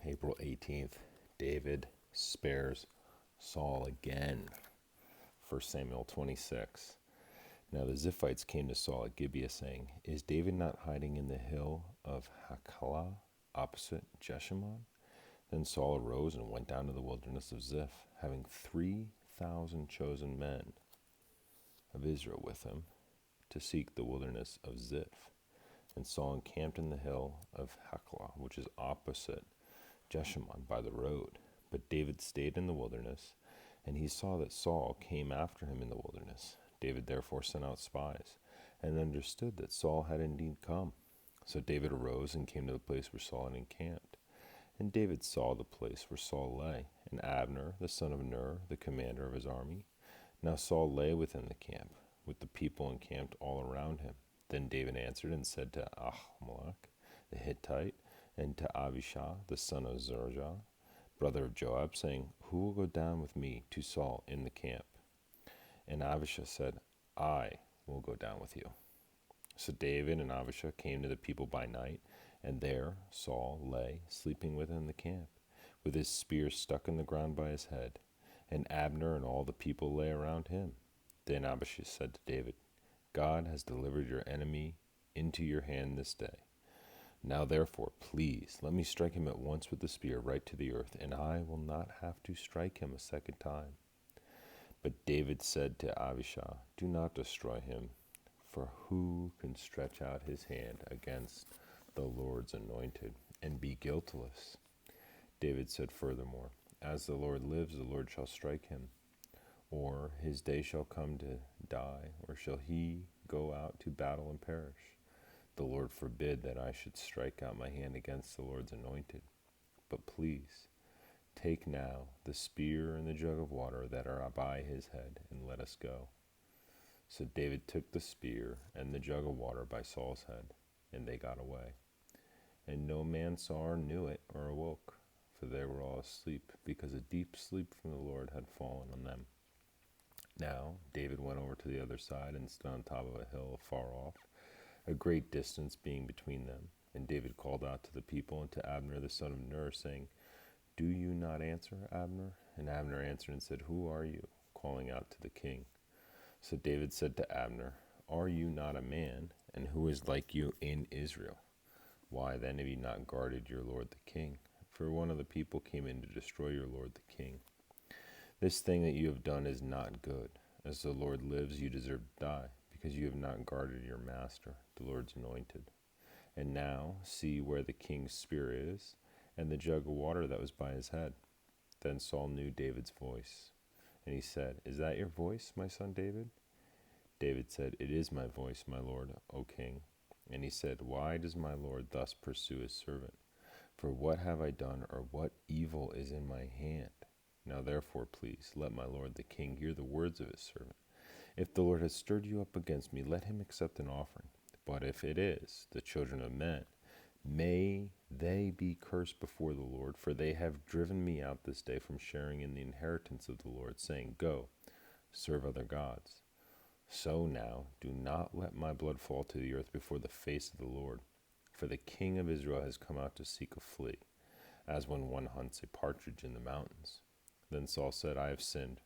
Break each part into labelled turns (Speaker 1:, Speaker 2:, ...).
Speaker 1: April 18th, David spares Saul again. 1 Samuel 26. Now the Ziphites came to Saul at Gibeah, saying, Is David not hiding in the hill of Hachilah, opposite Jeshimon? Then Saul arose and went down to the wilderness of Ziph, having 3,000 chosen men of Israel with him, to seek the wilderness of Ziph. And Saul encamped in the hill of Hachilah, which is opposite Jeshimon by the road. But David stayed in the wilderness, and he saw that Saul came after him in the wilderness. David therefore sent out spies, and understood that Saul had indeed come. So David arose and came to the place where Saul had encamped. And David saw the place where Saul lay, and Abner, the son of Ner, the commander of his army. Now Saul lay within the camp, with the people encamped all around him. Then David answered and said to Ahimelech the Hittite, and to Abishai the son of Zeruiah, brother of Joab, saying, Who will go down with me to Saul in the camp? And Abishai said, I will go down with you. So David and Abishai came to the people by night, and there Saul lay sleeping within the camp, with his spear stuck in the ground by his head. And Abner and all the people lay around him. Then Abishai said to David, God has delivered your enemy into your hand this day. Now therefore, please, let me strike him at once with the spear right to the earth, and I will not have to strike him a second time. But David said to Abishai, Do not destroy him, for who can stretch out his hand against the Lord's anointed and be guiltless? David said furthermore, As the Lord lives, the Lord shall strike him, or his day shall come to die, or shall he go out to battle and perish. The Lord forbid that I should strike out my hand against the Lord's anointed. But please, take now the spear and the jug of water that are by his head, and let us go. So David took the spear and the jug of water by Saul's head, and they got away. And no man saw or knew it or awoke, for they were all asleep, because a deep sleep from the Lord had fallen on them. Now David went over to the other side and stood on top of a hill far off, a great distance being between them. And David called out to the people and to Abner the son of Ner, saying, Do you not answer, Abner? And Abner answered and said, Who are you? Calling out to the king. So David said to Abner, Are you not a man? And who is like you in Israel? Why then have you not guarded your lord the king? For one of the people came in to destroy your lord the king. This thing that you have done is not good. As the Lord lives, you deserve to die, because you have not guarded your master, the Lord's anointed. And now see where the king's spear is, and the jug of water that was by his head. Then Saul knew David's voice, and he said, Is that your voice, my son David? David said, It is my voice, my lord, O king. And he said, Why does my lord thus pursue his servant? For what have I done, or what evil is in my hand? Now therefore, please, let my lord the king hear the words of his servant. If the Lord has stirred you up against me, let him accept an offering. But if it is the children of men, may they be cursed before the Lord, for they have driven me out this day from sharing in the inheritance of the Lord, saying, Go, serve other gods. So now do not let my blood fall to the earth before the face of the Lord, for the king of Israel has come out to seek a flea, as when one hunts a partridge in the mountains. Then Saul said, I have sinned.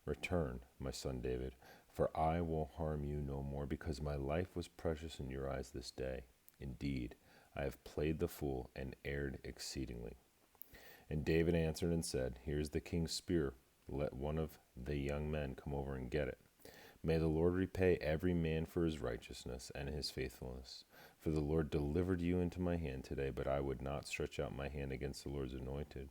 Speaker 1: Return, my son David, for I will harm you no more, because my life was precious in your eyes this day. Indeed, I have played the fool and erred exceedingly. And David answered and said, Here is the king's spear. Let one of the young men come over and get it. May the Lord repay every man for his righteousness and his faithfulness. For the Lord delivered you into my hand today, but I would not stretch out my hand against the Lord's anointed.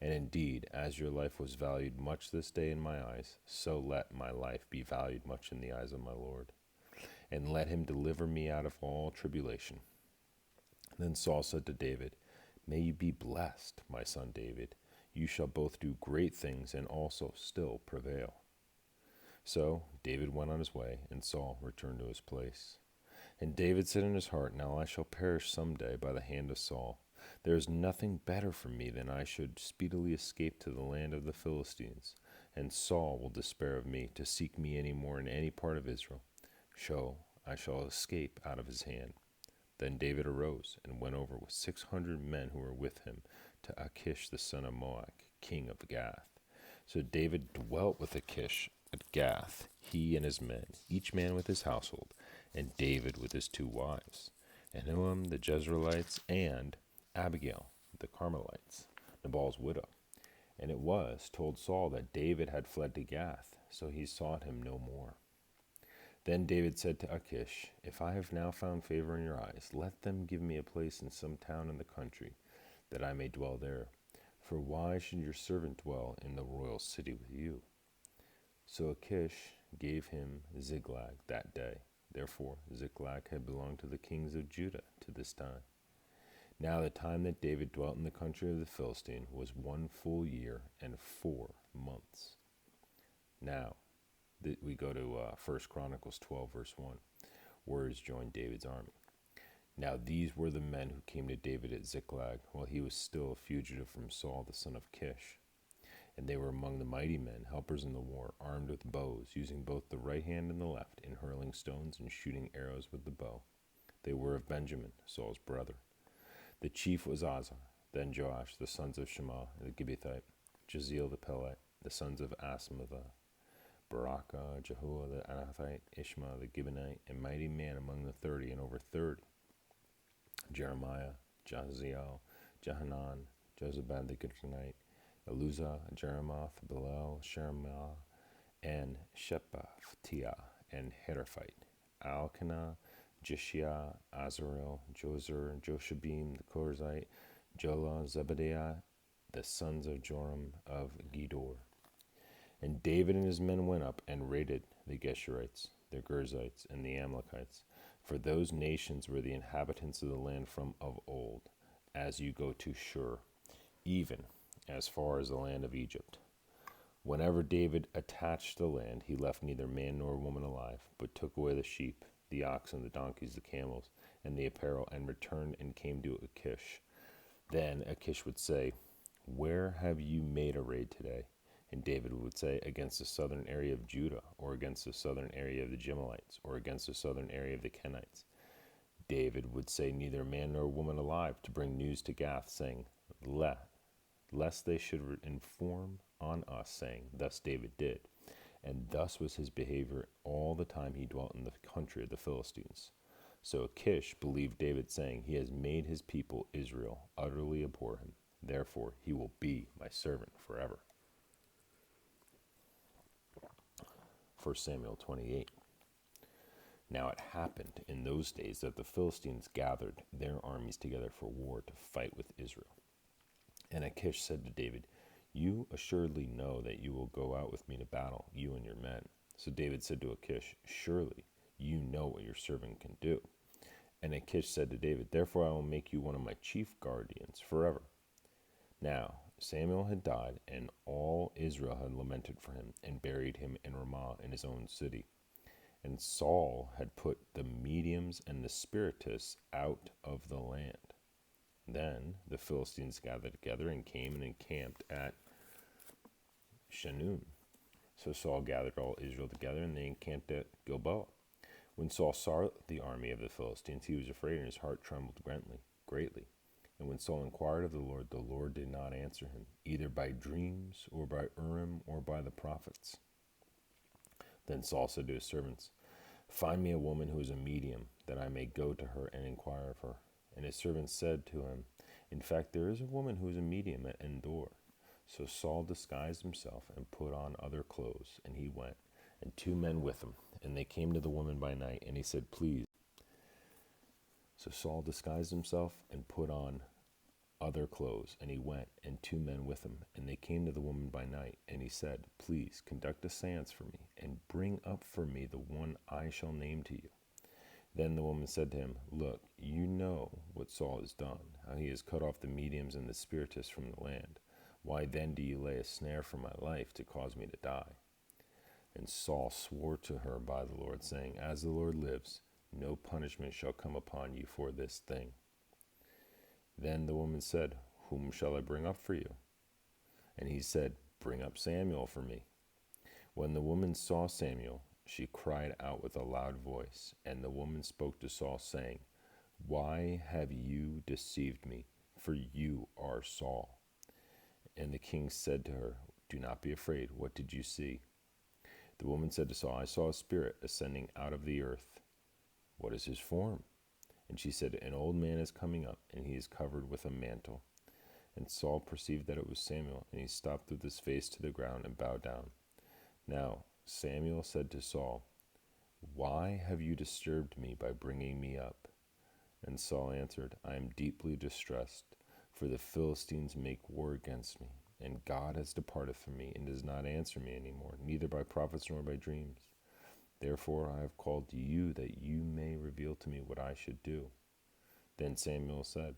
Speaker 1: And indeed, as your life was valued much this day in my eyes, so let my life be valued much in the eyes of my Lord. And let him deliver me out of all tribulation. Then Saul said to David, May you be blessed, my son David. You shall both do great things and also still prevail. So David went on his way, and Saul returned to his place. And David said in his heart, Now I shall perish some day by the hand of Saul. There is nothing better for me than I should speedily escape to the land of the Philistines, and Saul will despair of me to seek me any more in any part of Israel. So I shall escape out of his hand. Then David arose and went over with 600 men who were with him to Achish the son of Maoch, king of Gath. So David dwelt with Achish at Gath, he and his men, each man with his household, and David with his 2 wives, Ahinoam the Jezreelites, and Abigail the Carmelites, Nabal's widow. And it was told Saul that David had fled to Gath, so he sought him no more. Then David said to Achish, "If I have now found favor in your eyes, let them give me a place in some town in the country, that I may dwell there. For why should your servant dwell in the royal city with you?" So Achish gave him Ziklag that day. Therefore Ziklag had belonged to the kings of Judah to this time. Now the time that David dwelt in the country of the Philistine was 1 full year and 4 months. Now we go to 1 Chronicles 12, verse 1. Warriors joined David's army. Now these were the men who came to David at Ziklag, while he was still a fugitive from Saul the son of Kish. And they were among the mighty men, helpers in the war, armed with bows, using both the right hand and the left, in hurling stones and shooting arrows with the bow. They were of Benjamin, Saul's brother. The chief was Uzzah, then Joash, the sons of Shema the Gibbethite, Jeziel the Pelite, the sons of Asmavah, Barakah, Jehuah the Anathite, Ishma the Gibeonite, a mighty man among the 30 and over 30. Jeremiah, Jaziel, Jehanan, Jozabad the Gibeonite, Eluzah, Jeremoth, Belel, Sheremah, and Shephatiah, and Heraphite, Alkanah, Jeshia, Azarel, Jozer, Joshabim the Korzite, Jola, Zebadiah, the sons of Joram of Gedor. And David and his men went up and raided the Geshurites, the Girzites, and the Amalekites, for those nations were the inhabitants of the land from of old, as you go to Shur, even as far as the land of Egypt. Whenever David attached the land, he left neither man nor woman alive, but took away the sheep, the oxen, the donkeys, the camels, and the apparel, and returned and came to Achish. Then Achish would say, "Where have you made a raid today?" And David would say, "Against the southern area of Judah, or against the southern area of the Jemelites, or against the southern area of the Kenites." David would say, "Neither man nor woman alive," to bring news to Gath, saying, lest they should inform on us, saying, "Thus David did." And thus was his behavior all the time he dwelt in the country of the Philistines. So Achish believed David, saying, "He has made his people Israel utterly abhor him. Therefore he will be my servant forever." 1 Samuel 28. Now it happened in those days that the Philistines gathered their armies together for war to fight with Israel. And Achish said to David, "You assuredly know that you will go out with me to battle, you and your men." So David said to Achish, "Surely you know what your servant can do." And Achish said to David, "Therefore I will make you one of my chief guardians forever." Now Samuel had died, and all Israel had lamented for him, and buried him in Ramah in his own city. And Saul had put the mediums and the spiritists out of the land. Then the Philistines gathered together and came and encamped at Shanun. So Saul gathered all Israel together, and they encamped at Gilboa. When Saul saw the army of the Philistines, he was afraid, and his heart trembled greatly. And when Saul inquired of the Lord did not answer him, either by dreams, or by Urim, or by the prophets. Then Saul said to his servants, "Find me a woman who is a medium, that I may go to her and inquire of her." And his servants said to him, "In fact, there is a woman who is a medium at Endor." So Saul disguised himself and put on other clothes, and he went, and 2 men with him. And they came to the woman by night, and he said, "Please." So Saul disguised himself and put on other clothes, and he went, and 2 men with him. And they came to the woman by night, and he said, "Please conduct a seance for me, and bring up for me the one I shall name to you." Then the woman said to him, "Look, you know what Saul has done, how he has cut off the mediums and the spiritists from the land. Why then do you lay a snare for my life to cause me to die?" And Saul swore to her by the Lord, saying, "As the Lord lives, no punishment shall come upon you for this thing." Then the woman said, "Whom shall I bring up for you?" And he said, "Bring up Samuel for me." When the woman saw Samuel, she cried out with a loud voice. And the woman spoke to Saul, saying, "Why have you deceived me? for you are Saul." And the king said to her, "Do not be afraid. What did you see?" The woman said to Saul, "I saw a spirit ascending out of the earth." "What is his form?" And she said, "An old man is coming up, and he is covered with a mantle." And Saul perceived that it was Samuel, and he stopped with his face to the ground and bowed down. Now Samuel said to Saul, "Why have you disturbed me by bringing me up?" And Saul answered, "I am deeply distressed, for the Philistines make war against me, and God has departed from me, and does not answer me any more, neither by prophets nor by dreams. Therefore I have called you, that you may reveal to me what I should do." Then Samuel said,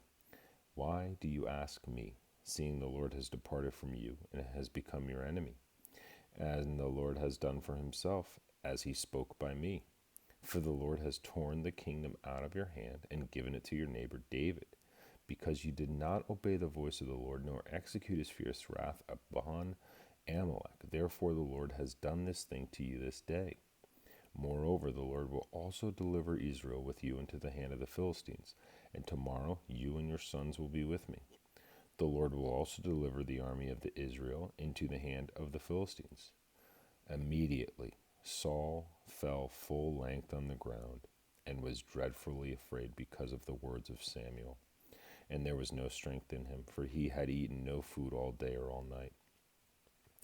Speaker 1: "Why do you ask me, seeing the Lord has departed from you, and has become your enemy? And the Lord has done for himself, as he spoke by me. For the Lord has torn the kingdom out of your hand, and given it to your neighbor David, because you did not obey the voice of the Lord, nor execute his fierce wrath upon Amalek. Therefore the Lord has done this thing to you this day. Moreover, the Lord will also deliver Israel with you into the hand of the Philistines, and tomorrow you and your sons will be with me. The Lord will also deliver the army of Israel into the hand of the Philistines." Immediately Saul fell full length on the ground, and was dreadfully afraid because of the words of Samuel. And there was no strength in him, for he had eaten no food all day or all night.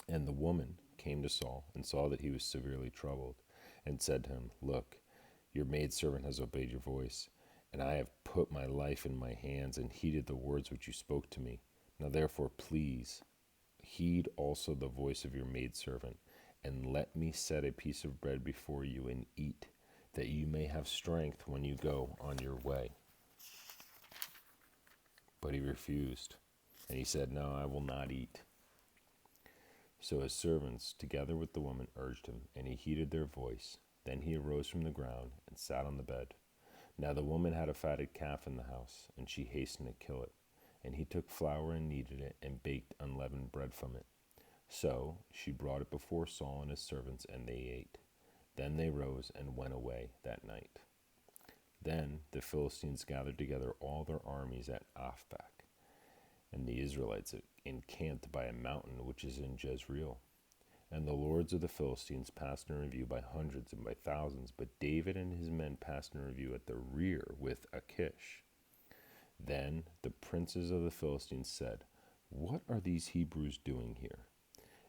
Speaker 1: And the woman came to Saul, and saw that he was severely troubled, and said to him, "Look, your maidservant has obeyed your voice, and I have put my life in my hands, and heeded the words which you spoke to me. Now therefore, please, heed also the voice of your maidservant, and let me set a piece of bread before you, and eat, that you may have strength when you go on your way." But he refused, and he said, "No, I will not eat." So his servants, together with the woman, urged him, and he heeded their voice. Then he arose from the ground and sat on the bed. Now the woman had a fatted calf in the house, and she hastened to kill it. And he took flour and kneaded it, and baked unleavened bread from it. So she brought it before Saul and his servants, and they ate. Then they rose and went away that night. Then the Philistines gathered together all their armies at Aphek, and the Israelites encamped by a mountain which is in Jezreel. And the lords of the Philistines passed in review by hundreds and by thousands, but David and his men passed in review at the rear with Achish. Then the princes of the Philistines said, "What are these Hebrews doing here?"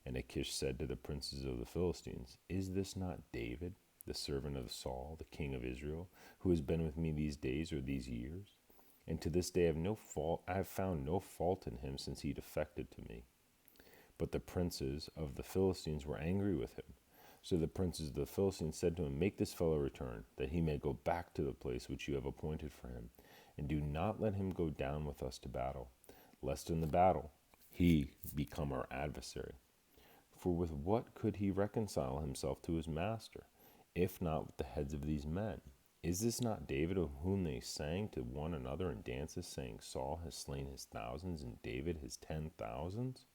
Speaker 1: And Achish said to the princes of the Philistines, "Is this not David, the servant of Saul, the king of Israel, who has been with me these days or these years? And to this day I have found no fault in him since he defected to me." But the princes of the Philistines were angry with him. So the princes of the Philistines said to him, "Make this fellow return, that he may go back to the place which you have appointed for him, and do not let him go down with us to battle, lest in the battle he become our adversary. For with what could he reconcile himself to his master, if not with the heads of these men? Is this not David, of whom they sang to one another in dances, saying, 'Saul has slain his thousands, and David his 10,000s?'"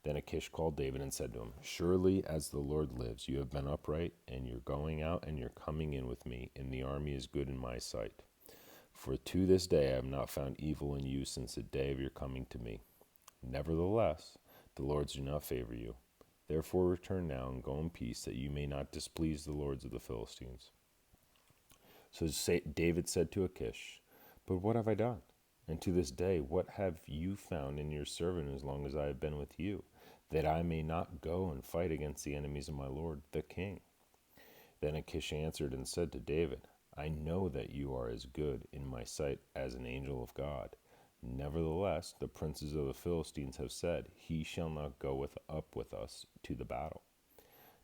Speaker 1: Then Achish called David and said to him, "Surely as the Lord lives, you have been upright, and your going out and your coming in with me in the army is good in my sight. For to this day I have not found evil in you since the day of your coming to me. Nevertheless, the lords do not favor you. Therefore return now and go in peace, that you may not displease the lords of the Philistines." So David said to Achish, "But what have I done? And to this day, what have you found in your servant as long as I have been with you, that I may not go and fight against the enemies of my lord, the king?" Then Achish answered and said to David, "I know that you are as good in my sight as an angel of God. Nevertheless, the princes of the Philistines have said, 'He shall not go up with us to the battle.'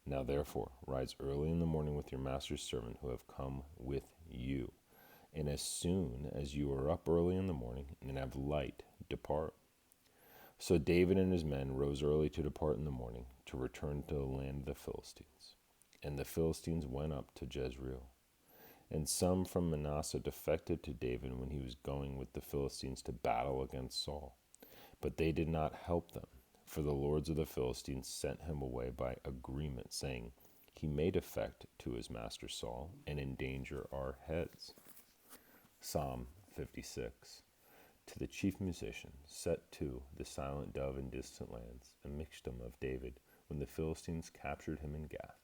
Speaker 1: Now therefore, rise early in the morning with your master's servant who have come with you. And as soon as you are up early in the morning and have light, depart." So David and his men rose early to depart in the morning, to return to the land of the Philistines. And the Philistines went up to Jezreel. And some from Manasseh defected to David when he was going with the Philistines to battle against Saul. But they did not help them, for the lords of the Philistines sent him away by agreement, saying, "He may defect to his master Saul and endanger our heads." Psalm 56. To the chief musician, set to the silent dove in distant lands, a mixtum of David, when the Philistines captured him in Gath.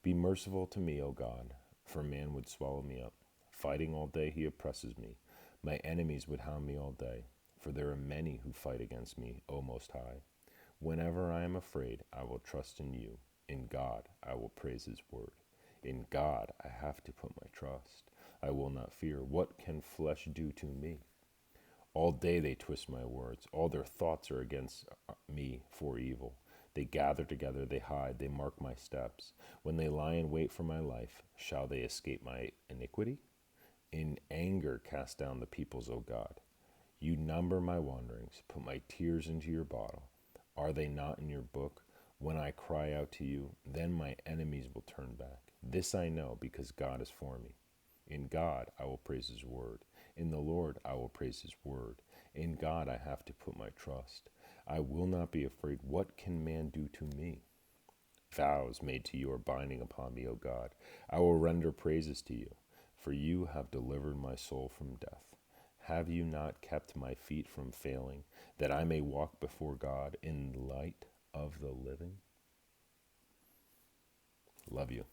Speaker 1: Be merciful to me, O God, for man would swallow me up. Fighting all day he oppresses me. My enemies would hound me all day, for there are many who fight against me, O Most High. Whenever I am afraid, I will trust in you. In God, I will praise his word. In God, I have to put my trust. I will not fear. What can flesh do to me? All day they twist my words. All their thoughts are against me for evil. They gather together, they hide, they mark my steps. When they lie in wait for my life, shall they escape my iniquity? In anger cast down the peoples, O God. You number my wanderings, put my tears into your bottle. Are they not in your book? When I cry out to you, then my enemies will turn back. This I know, because God is for me. In God I will praise his word. In the Lord I will praise his word. In God I have to put my trust. I will not be afraid. What can man do to me? Vows made to you are binding upon me, O God. I will render praises to you, for you have delivered my soul from death. Have you not kept my feet from failing, that I may walk before God in light of the living? Love you.